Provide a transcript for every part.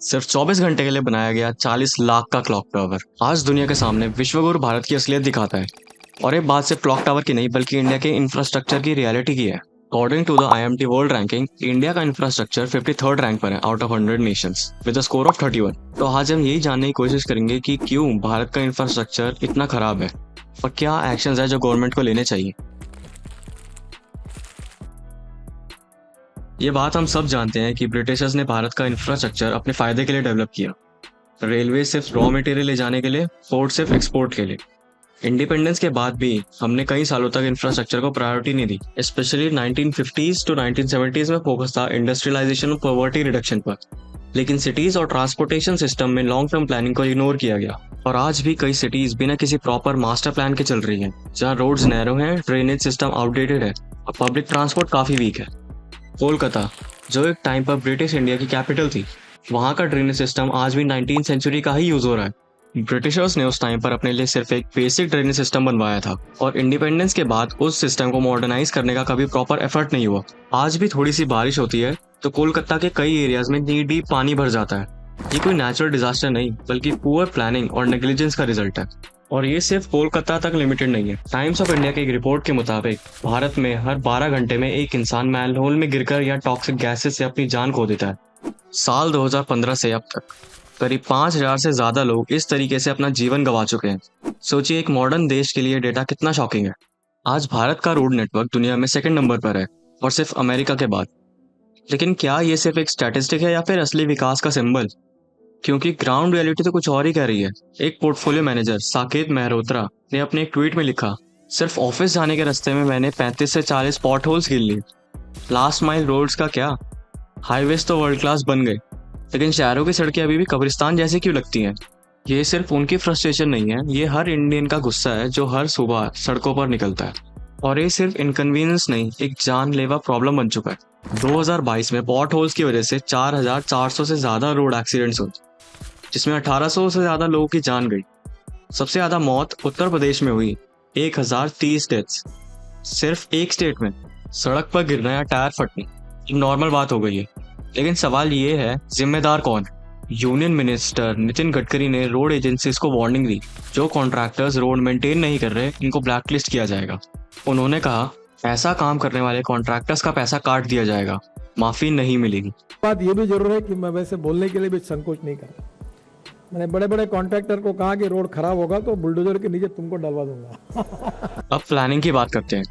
सिर्फ 24 घंटे के लिए बनाया गया 40 लाख का क्लॉक टावर आज दुनिया के सामने विश्वगुरु भारत की असलियत दिखाता है। और ये बात सिर्फ क्लॉक टावर की नहीं बल्कि इंडिया के इंफ्रास्ट्रक्चर की रियलिटी की है। According to the IMT world ranking, India का इंफ्रास्ट्रक्चर 53rd रैंक पर है out of 100 nations with a score of 31। तो आज हम यही जानने की कोशिश करेंगे कि क्यों भारत का इंफ्रास्ट्रक्चर इतना खराब है और क्या एक्शंस है जो गवर्नमेंट को लेने चाहिए। ये बात हम सब जानते हैं कि ब्रिटिशर्स ने भारत का इंफ्रास्ट्रक्चर अपने फायदे के लिए डेवलप किया। रेलवे सिर्फ रॉ मटेरियल ले जाने के लिए, पोर्ट सिर्फ एक्सपोर्ट के लिए। इंडिपेंडेंस के बाद भी हमने कई सालों तक इंफ्रास्ट्रक्चर को प्रायोरिटी नहीं दी। स्पेशली 1950s टू 1970s में फोकस था इंडस्ट्रियलाइजेशन और पॉवर्टी रिडक्शन पर, लेकिन सिटीज और ट्रांसपोर्टेशन सिस्टम में लॉन्ग टर्म प्लानिंग को इग्नोर किया गया। और आज भी कई सिटीज बिना किसी प्रॉपर मास्टर प्लान के चल रही हैं, जहाँ रोड्स नैरो हैं, ड्रेनेज सिस्टम आउटडेटेड है और पब्लिक ट्रांसपोर्ट काफी वीक है। कोलकाता, जो एक टाइम पर ब्रिटिश इंडिया की कैपिटल थी, वहाँ का ड्रेनेज सिस्टम आज भी 19th सेंचुरी का ही यूज हो रहा है। ब्रिटिशर्स ने उस टाइम पर अपने लिए सिर्फ एक बेसिक ड्रेनेज सिस्टम बनवाया था और इंडिपेंडेंस के बाद उस सिस्टम को मॉडर्नाइज करने का कभी प्रॉपर एफर्ट नहीं हुआ। आज भी थोड़ी सी बारिश होती है तो कोलकाता के कई एरियाज में नी डीप पानी भर जाता है। ये कोई नेचुरल डिजास्टर नहीं बल्कि पुअर प्लानिंग और नेग्लिजेंस का रिजल्ट है। और ये सिर्फ कोलकाता तक लिमिटेड नहीं है। टाइम्स ऑफ इंडिया की एक रिपोर्ट के मुताबिक भारत में हर 12 घंटे में एक इंसान मैनहोल में गिरकर या टॉक्सिक गैसेस से अपनी जान खो देता है। साल 2015 से अब तक करीब 5000 से ज्यादा लोग इस तरीके से अपना जीवन गंवा चुके हैं। सोचिए, एक मॉडर्न देश के लिए डेटा कितना शॉकिंग है। आज भारत का रोड नेटवर्क दुनिया में 2nd नंबर पर है और सिर्फ अमेरिका के बाद। लेकिन क्या ये सिर्फ एक स्टैटिस्टिक है या फिर असली विकास का सिंबल? क्योंकि ग्राउंड रियलिटी तो कुछ और ही कह रही है। एक पोर्टफोलियो मैनेजर साकेत मेहरोत्रा ने अपने एक ट्वीट में लिखा, सिर्फ ऑफिस जाने के रास्ते में मैंने 35 से 40 पॉट होल्स गिन लिए। लास्ट माइल रोड्स का क्या, हाईवेज तो वर्ल्ड क्लास बन गए, लेकिन शहरों की सड़कें अभी भी कब्रिस्तान जैसी क्यों लगती हैं? ये सिर्फ उनकी फ्रस्ट्रेशन नहीं है, ये हर इंडियन का गुस्सा है जो हर सुबह सड़कों पर निकलता है। और ये सिर्फ इनकन्वीनियंस नहीं, एक जानलेवा प्रॉब्लम बन चुका है। 2022 में पॉट होल्स की वजह से 4400 से ज्यादा रोड एक्सीडेंट्स हुए, जिसमें 1800 से ज्यादा लोगों की जान गई। सबसे ज्यादा मौत उत्तर प्रदेश में हुई, 1030 डेथ्स सिर्फ एक स्टेट में। सड़क पर गिरना या टायर फटना एक नॉर्मल बात हो गई है। लेकिन सवाल ये है, जिम्मेदार कौन? यूनियन मिनिस्टर नितिन गडकरी ने रोड एजेंसीज को वार्निंग दी, जो कॉन्ट्रैक्टर्स रोड मेंटेन नहीं कर रहे इनको ब्लैकलिस्ट किया जाएगा। उन्होंने कहा, ऐसा काम करने वाले कॉन्ट्रैक्टर्स का पैसा काट दिया जाएगा, माफी नहीं मिलेगी। बात ये भी जरूर है कि मैं वैसे बोलने के लिए भी संकोच नहीं कर रहा। मैंने बड़े बड़े कॉन्ट्रैक्टर को कहा कि रोड खराब होगा तो बुलडोजर के नीचे तुमको डलवा दूंगा। अब प्लानिंग की बात करते हैं,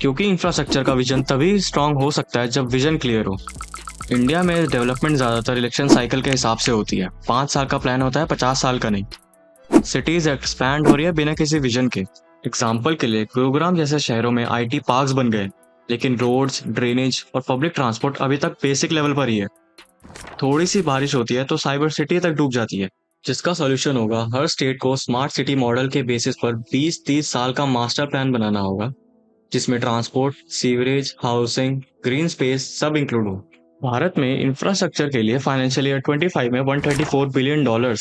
क्योंकि इंफ्रास्ट्रक्चर का विजन तभी स्ट्रांग हो सकता है जब विजन क्लियर हो। इंडिया में डेवलपमेंट ज्यादातर इलेक्शन साइकिल के हिसाब से होती है। 5 साल का प्लान होता है, 50 साल का नहीं। सिटीज एक्सपैंड हो रही है बिना किसी विजन के। एग्जाम्पल के लिए गुरुग्राम जैसे शहरों में IT पार्क्स बन गए, लेकिन रोड्स, ड्रेनेज और पब्लिक ट्रांसपोर्ट अभी तक बेसिक लेवल पर ही है। थोड़ी सी बारिश होती है तो साइबर सिटी तक डूब जाती है। जिसका सॉल्यूशन होगा, हर स्टेट को स्मार्ट सिटी मॉडल के बेसिस पर 20-30 साल का मास्टर प्लान बनाना होगा, जिसमें transport, sewerage, housing, green space सब इंक्लूड हो। भारत में इंफ्रास्ट्रक्चर के लिए फाइनेंशियल ईयर 25 में $134 बिलियन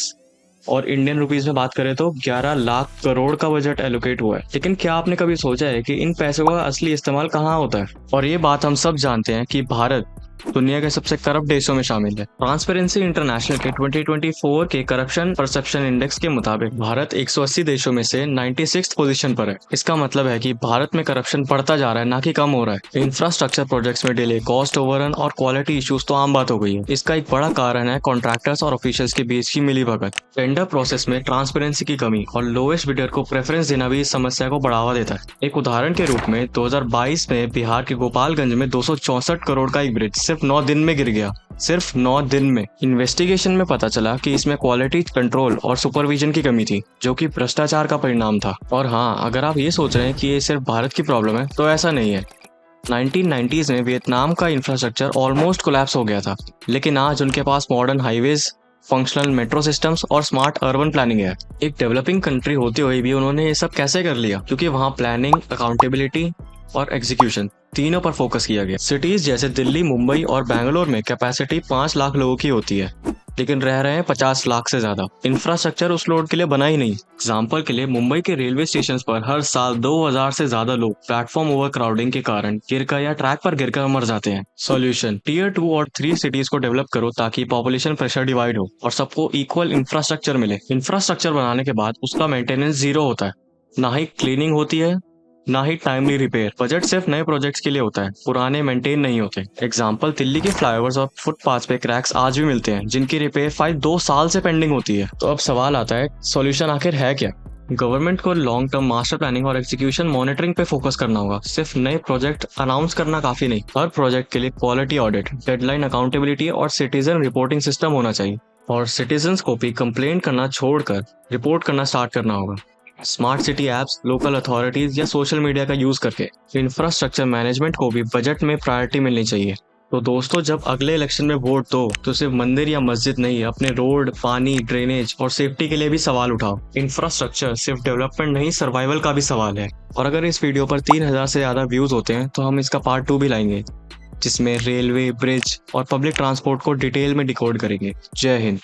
और इंडियन रुपीस में बात करें तो 11 लाख करोड़ का बजट एलोकेट हुआ है। लेकिन क्या आपने कभी सोचा है कि इन पैसों का असली इस्तेमाल कहाँ होता है? और ये बात हम सब जानते हैं कि भारत दुनिया के सबसे करप्ट देशों में शामिल है। ट्रांसपेरेंसी इंटरनेशनल के 2024 के करप्शन परसेप्शन इंडेक्स के मुताबिक भारत 180 देशों में से 96th पोजीशन पर है। इसका मतलब है कि भारत में करप्शन बढ़ता जा रहा है, ना कि कम हो रहा है। इंफ्रास्ट्रक्चर प्रोजेक्ट्स में डिले, कॉस्ट ओवररन और क्वालिटी इश्यूज तो आम बात हो गई है। इसका एक बड़ा कारण है कॉन्ट्रैक्टर्स और ऑफिशियल्स के बीच की मिलीभगत, टेंडर प्रोसेस में ट्रांसपेरेंसी की कमी और लोएस्ट बिडर को प्रेफरेंस देना भी इस समस्या को बढ़ावा देता है। एक उदाहरण के रूप में 2022 में बिहार के गोपालगंज में 264 करोड़ का एक ब्रिज सिर्फ 9 दिन में गिर गया। सिर्फ 9 दिन में। इन्वेस्टिगेशन में पता चला कि इसमें क्वालिटी कंट्रोल और सुपरविजन की कमी थी, जो कि भ्रष्टाचार का परिणाम था। और हाँ, अगर आप ये सोच रहे हैं कि ये सिर्फ भारत की प्रॉब्लम है, तो ऐसा नहीं है। 1990s में वियतनाम का इंफ्रास्ट्रक्चर ऑलमोस्ट कोलैप्स हो गया था, लेकिन आज उनके पास modern highways, functional metro systems और स्मार्ट अर्बन प्लानिंग है। एक डेवलपिंग कंट्री होते हुए भी उन्होंने ये सब कैसे कर लिया? क्योंकि वहाँ प्लानिंग, अकाउंटेबिलिटी और एग्जीक्यूशन तीनों पर फोकस किया गया। सिटीज जैसे दिल्ली, मुंबई और बैंगलोर में कैपेसिटी 5 लाख लोगों की होती है, लेकिन रह रहे हैं 50 लाख से ज्यादा। इंफ्रास्ट्रक्चर उस लोड के लिए बना ही नहीं। एग्जाम्पल के लिए मुंबई के रेलवे स्टेशन पर हर साल 2000 से ज्यादा लोग प्लेटफॉर्म ओवर क्राउडिंग के कारण गिरकर या ट्रैक पर गिरकर मर जाते हैं। सॉल्यूशन, टीयर 2 और 3 सिटीज को डेवलप करो ताकि पॉपुलेशन प्रेशर डिवाइड हो और सबको इक्वल इंफ्रास्ट्रक्चर मिले। इंफ्रास्ट्रक्चर बनाने के बाद उसका मेंटेनेंस जीरो होता है, ना ही क्लीनिंग होती है, ना ही टाइमली रिपेयर। बजट सिर्फ नए प्रोजेक्ट्स के लिए होता है, पुराने मेंटेन नहीं होते। एग्जाम्पल, दिल्ली के फ्लाईओवर्स और फुटपाथ पे क्रैक्स आज भी मिलते हैं जिनकी रिपेयर फाइल 2 साल से पेंडिंग होती है। तो अब सवाल आता है, सॉल्यूशन आखिर है क्या? गवर्नमेंट को लॉन्ग टर्म मास्टर प्लानिंग और एग्जीक्यूशन मॉनिटरिंग पे फोकस करना होगा। सिर्फ नए प्रोजेक्ट अनाउंस करना काफी नहीं। हर प्रोजेक्ट के लिए क्वालिटी ऑडिट, डेडलाइन, अकाउंटेबिलिटी और सिटीजन रिपोर्टिंग सिस्टम होना चाहिए। और सिटीजन्स को भी कंप्लेंट करना छोड़कर रिपोर्ट करना स्टार्ट करना होगा। Smart city apps, local authorities या सोशल मीडिया का यूज करके इंफ्रास्ट्रक्चर मैनेजमेंट को भी बजट में प्रायोरिटी मिलनी चाहिए। तो दोस्तों, जब अगले इलेक्शन में वोट दो तो सिर्फ मंदिर या मस्जिद नहीं, अपने रोड, पानी, ड्रेनेज और सेफ्टी के लिए भी सवाल उठाओ। इंफ्रास्ट्रक्चर सिर्फ डेवलपमेंट नहीं, सर्वाइवल का भी सवाल है। और अगर इस वीडियो पर 3000 से ज्यादा व्यूज होते हैं तो हम इसका पार्ट 2 भी लाएंगे, जिसमें रेलवे, ब्रिज और पब्लिक ट्रांसपोर्ट को डिटेल में डिकोड करेंगे। जय हिंद।